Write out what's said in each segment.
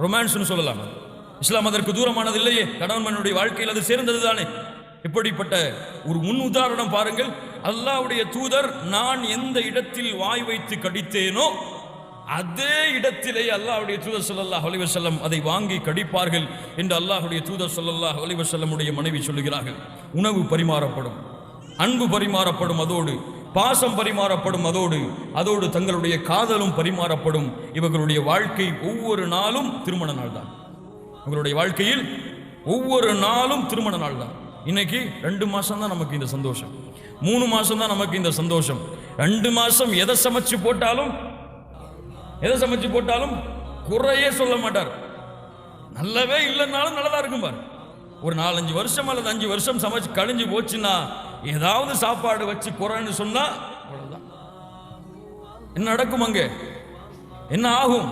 ரொமான்ஸ்னு சொல்லலாம். இஸ்லாம் அதற்கு தூரமானது இல்லையே. கணவன் மனைவியுடைய வாழ்க்கையில் அது சேர்ந்தது தானே. இப்படிப்பட்ட ஒரு முன் உதாரணம் பாருங்கள். அல்லாஹ்வுடைய தூதர் நான் எந்த இடத்தில் வாய் வைத்து கடித்தேனோ அதே இடத்திலே அல்லாஹ்வுடைய தூதர் ஸல்லல்லாஹு அலைஹி வஸல்லம் அதை வாங்கி கடிப்பார்கள் என்று அல்லாஹ்வுடைய தூதர் ஸல்லல்லாஹு அலைஹி வஸல்லம் உடைய மனைவி சொல்லுகிறார்கள். உணவு பரிமாறப்படும், அன்பு பரிமாறப்படும், அதோடு பாசம் பரிமாறப்படும், அதோடு தங்களுடைய காதலும் பரிமாறப்படும். இவர்களுடைய வாழ்க்கை ஒவ்வொரு நாளும் திருமண நாள் தான். இவர்களுடைய வாழ்க்கையில் ஒவ்வொரு நாளும் திருமண நாள் தான். இன்னைக்கு 2 மாசம் தான் நமக்கு இந்த சந்தோஷம், 3 மாசம் தான் நமக்கு இந்த சந்தோஷம். 2 மாசம் எதை சமைச்சு போட்டாலும் குறையே சொல்ல மாட்டார். நல்லவே இல்லைன்னாலும் நல்லதா இருக்கும் பாரு. ஒரு 4-5 வருஷம் அல்லது 5 வருஷம் சமைச்சு கழிஞ்சு போச்சுன்னா ஏதாவது சாப்பாடு வச்சு குறைன்னு சொன்னா அவ்வளவுதான். என்ன நடக்கும்? அங்கே என்ன ஆகும்?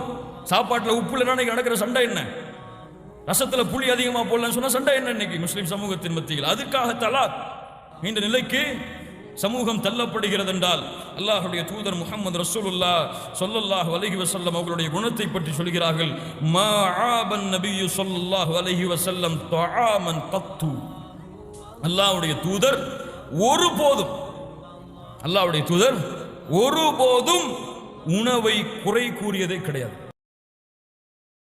சாப்பாட்டில் உப்பு இல்லைன்னா நடக்கிற சண்டை என்ன? ரசத்துல புளி அதிகமா போடலன்னு சொன்னா சண்டை என்ன? இன்னைக்கு முஸ்லிம் சமூகத்தின் மத்தியில் அதுக்காக தலாக் இந்த நிலைக்கு சமூகம் தள்ளப்படுகிறது என்றால் அல்லாஹ்வுடைய தூதர் முஹம்மது ரசூலுல்லாஹ் ஸல்லல்லாஹு அலைஹி வஸல்லம் அவர்களுடைய குணத்தை பற்றி சொல்கிறார்கள். மா ஆபன் நபியு ஸல்லல்லாஹு அலைஹி வஸல்லம் தஆமன் கத்து. அல்லாஹ்வுடைய தூதர் ஒருபோதும் உணவை குறை கூறியதே கிடையாது.